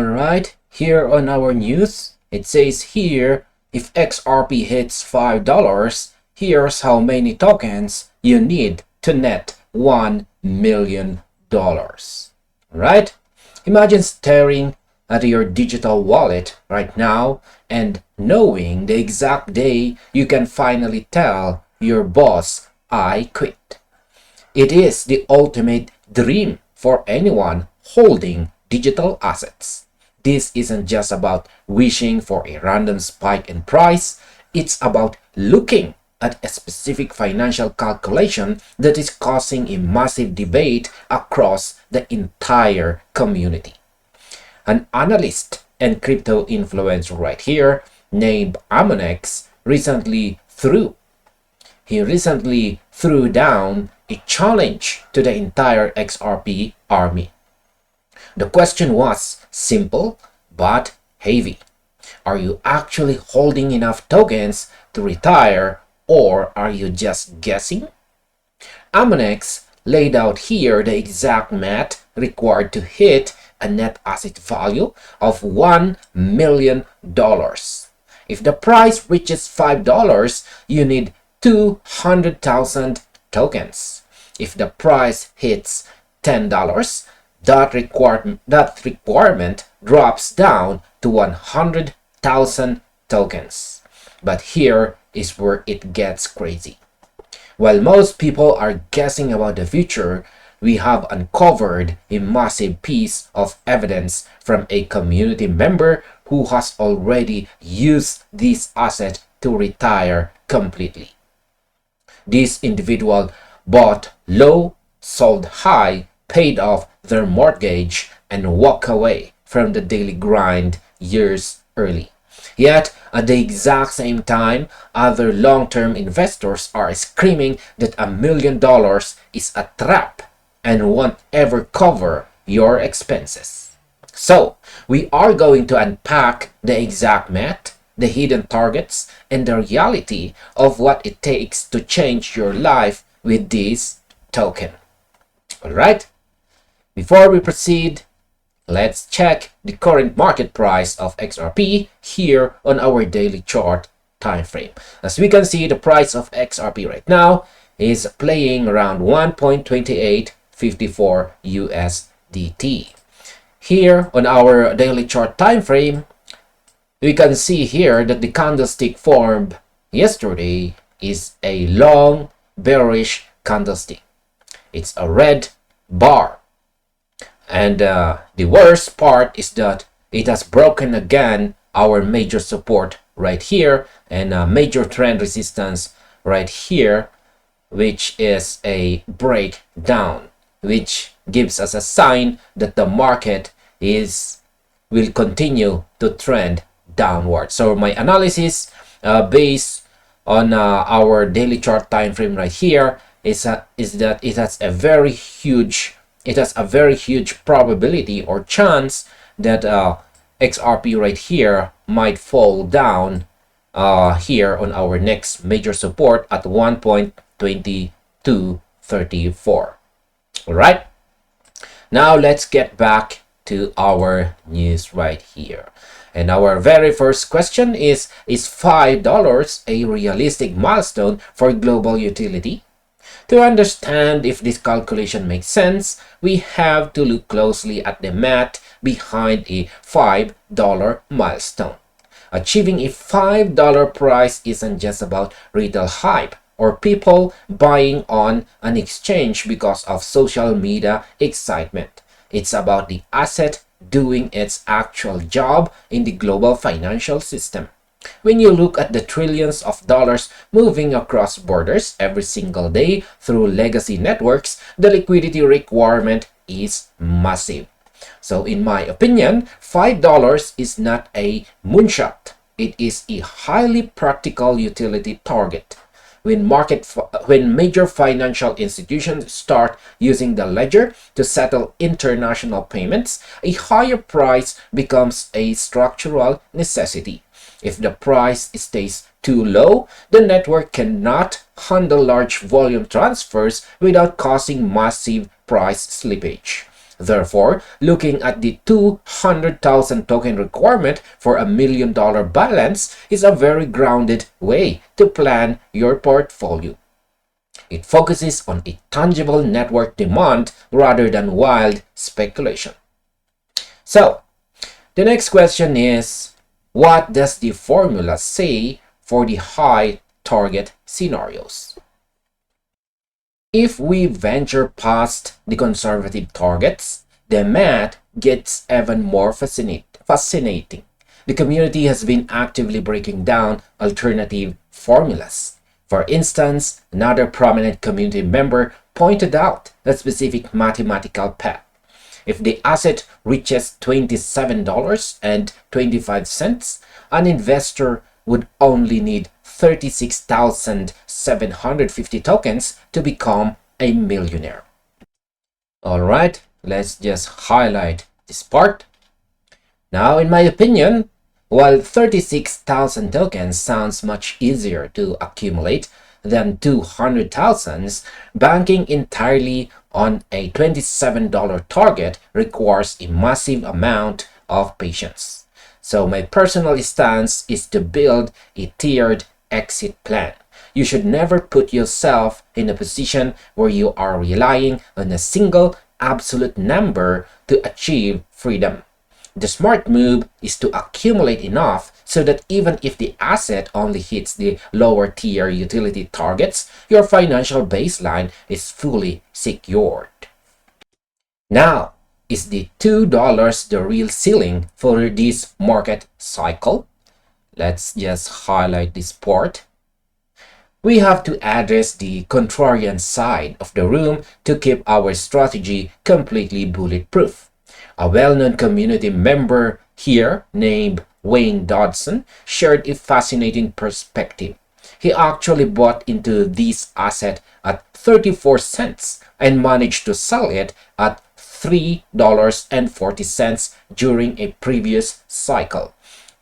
Alright, here on our news, it says here, if XRP hits $5, here's how many tokens you need to net $1 million. Right? Imagine staring at your digital wallet right now and knowing the exact day you can finally tell your boss, I quit. It is the ultimate dream for anyone holding digital assets. This isn't just about wishing for a random spike in price, it's about looking at a specific financial calculation that is causing a massive debate across the entire community. An analyst and crypto influencer right here named Amonyx recently threw down a challenge to the entire XRP army. The question was simple but heavy. Are you actually holding enough tokens to retire, or are you just guessing? Amonyx laid out here the exact math required to hit a net asset value of $1 million. If the price reaches $5, you need 200,000 tokens. If the price hits $10, that requirement drops down to 100,000 tokens. But here is where it gets crazy. While most people are guessing about the future, we have uncovered a massive piece of evidence from a community member who has already used this asset to retire completely. This individual bought low, sold high, paid off their mortgage, and walked away from the daily grind years early. Yet, at the exact same time, other long-term investors are screaming that $1 million is a trap and won't ever cover your expenses. So, we are going to unpack the exact math, the hidden targets, and the reality of what it takes to change your life with this token. Alright? Before we proceed, let's check the current market price of XRP here on our daily chart time frame. As we can see, the price of XRP right now is playing around 1.2854 USDT. Here on our daily chart time frame, we can see here that the candlestick formed yesterday is a long bearish candlestick. It's a red bar. And the worst part is that it has broken again our major support right here and a major trend resistance right here, which is a breakdown, which gives us a sign that the market will continue to trend downward. So my analysis based on our daily chart time frame right here is that it has a very huge probability or chance that XRP right here might fall down here on our next major support at 1.2234. All right, now let's get back to our news right here. And our very first question is $5 a realistic milestone for global utility? To understand if this calculation makes sense, we have to look closely at the math behind a $5 milestone. Achieving a $5 price isn't just about retail hype or people buying on an exchange because of social media excitement. It's about the asset doing its actual job in the global financial system. When you look at the trillions of dollars moving across borders every single day through legacy networks, the liquidity requirement is massive. So in my opinion, $5 is not a moonshot. It is a highly practical utility target. When major financial institutions start using the ledger to settle international payments, a higher price becomes a structural necessity. If the price stays too low, the network cannot handle large volume transfers without causing massive price slippage. Therefore, looking at the 200,000 token requirement for $1 million balance is a very grounded way to plan your portfolio. It focuses on a tangible network demand rather than wild speculation. So, the next question is, what does the formula say for the high target scenarios? If we venture past the conservative targets, the math gets even more fascinating. The community has been actively breaking down alternative formulas. For instance, another prominent community member pointed out a specific mathematical path. If the asset reaches $27.25, an investor would only need 36,750 tokens to become a millionaire. Alright, let's just highlight this part. Now, in my opinion, while 36,000 tokens sounds much easier to accumulate than 200,000, banking entirely on a $27 target requires a massive amount of patience. So my personal stance is to build a tiered exit plan. You should never put yourself in a position where you are relying on a single absolute number to achieve freedom. The smart move is to accumulate enough so that even if the asset only hits the lower tier utility targets, your financial baseline is fully secured. Now, is the $2 the real ceiling for this market cycle? Let's just highlight this part. We have to address the contrarian side of the room to keep our strategy completely bulletproof. A well-known community member here named Wayne Dodson shared a fascinating perspective. He actually bought into this asset at 34 cents and managed to sell it at $3.40 during a previous cycle,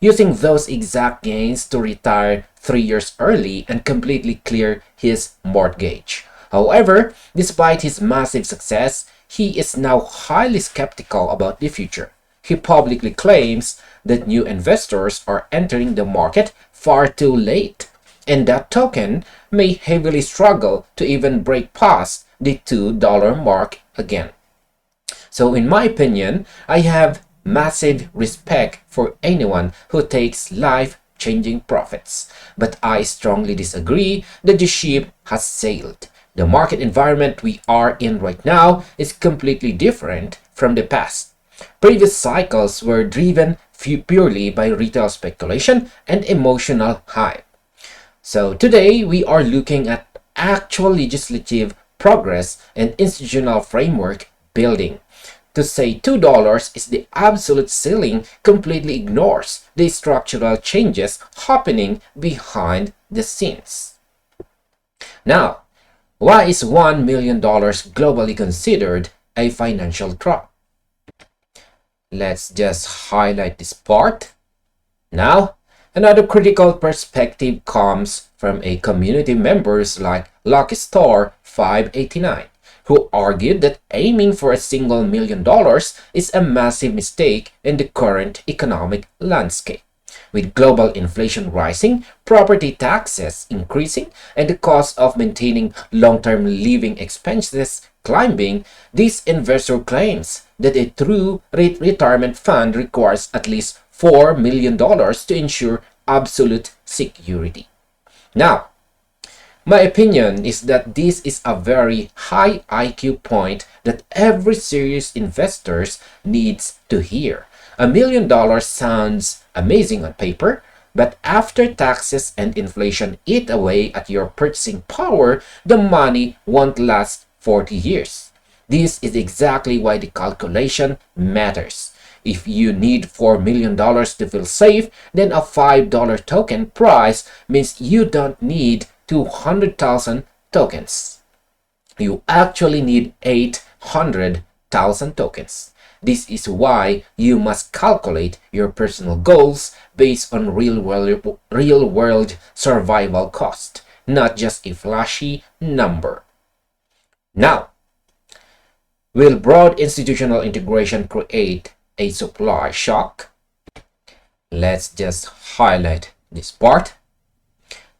using those exact gains to retire 3 years early and completely clear his mortgage. However, despite his massive success, he is now highly skeptical about the future. He publicly claims that new investors are entering the market far too late, and that token may heavily struggle to even break past the $2 mark again. So in my opinion, I have massive respect for anyone who takes life-changing profits, but I strongly disagree that the ship has sailed. The market environment we are in right now is completely different from the past. Previous cycles were driven purely by retail speculation and emotional hype. So today we are looking at actual legislative progress and institutional framework building. To say $2 is the absolute ceiling completely ignores the structural changes happening behind the scenes. Now, why is $1 million globally considered a financial trap? Let's just highlight this part. Now, another critical perspective comes from a community members like Lucky Star 589, who argued that aiming for a single $1 million is a massive mistake in the current economic landscape. With global inflation rising, property taxes increasing, and the cost of maintaining long-term living expenses climbing, this investor claims that a true retirement fund requires at least $4 million to ensure absolute security. Now, my opinion is that this is a very high IQ point that every serious investor needs to hear. $1 million sounds amazing on paper, but after taxes and inflation eat away at your purchasing power, the money won't last 40 years. This is exactly why the calculation matters. If you need $4 million to feel safe, then a $5 token price means you don't need 200,000 tokens. You actually need 800,000 tokens. This is why you must calculate your personal goals based on real-world survival cost, not just a flashy number. Now, Will broad institutional integration create a supply shock? Let's just highlight this part.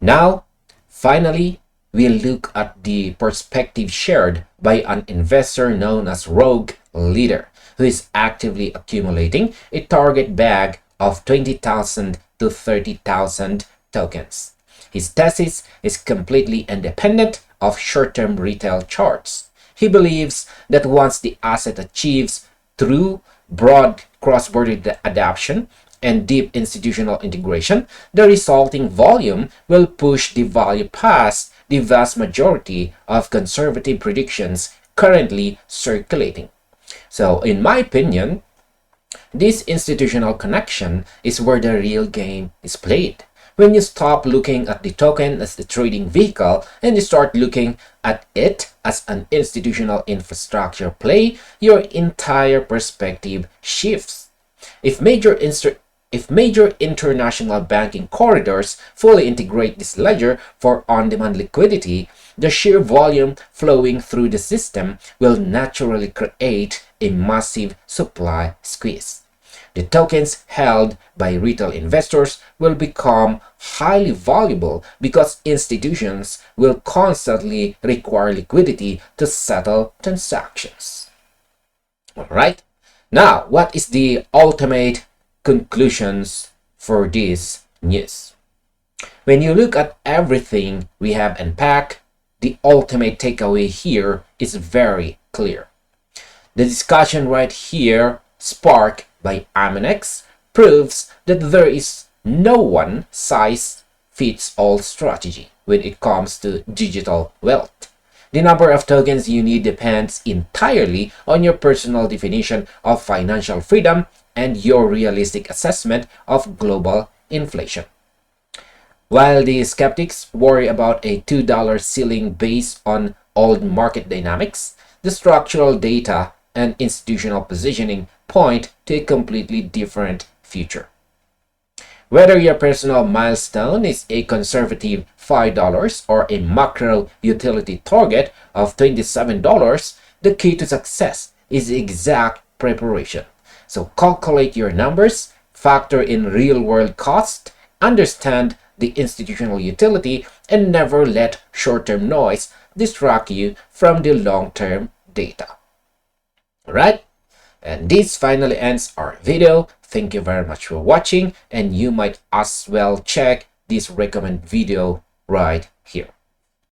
Now, finally, we'll look at the perspective shared by an investor known as Rogue Leader, who is actively accumulating a target bag of 20,000 to 30,000 tokens. His thesis is completely independent of short-term retail charts. He believes that once the asset achieves through broad cross-border adoption and deep institutional integration, the resulting volume will push the value past the vast majority of conservative predictions currently circulating. So, in my opinion, this institutional connection is where the real game is played. When you stop looking at the token as the trading vehicle and you start looking at it as an institutional infrastructure play, your entire perspective shifts. If major international banking corridors fully integrate this ledger for on-demand liquidity, the sheer volume flowing through the system will naturally create a massive supply squeeze. The tokens held by retail investors will become highly valuable because institutions will constantly require liquidity to settle transactions. Alright, now what is the ultimate conclusions for this news? When you look at everything we have unpacked, the ultimate takeaway here is very clear. The discussion right here, sparked by Amonyx, proves that there is no one-size-fits-all strategy when it comes to digital wealth. The number of tokens you need depends entirely on your personal definition of financial freedom and your realistic assessment of global inflation. While the skeptics worry about a $2 ceiling based on old market dynamics, the structural data and institutional positioning point to a completely different future. Whether your personal milestone is a conservative $5 or a macro utility target of $27, the key to success is exact preparation. So calculate your numbers, factor in real-world cost, understand the institutional utility, and never let short-term noise distract you from the long-term data. Alright? And this finally ends our video. Thank you very much for watching, and you might as well check this recommended video right here.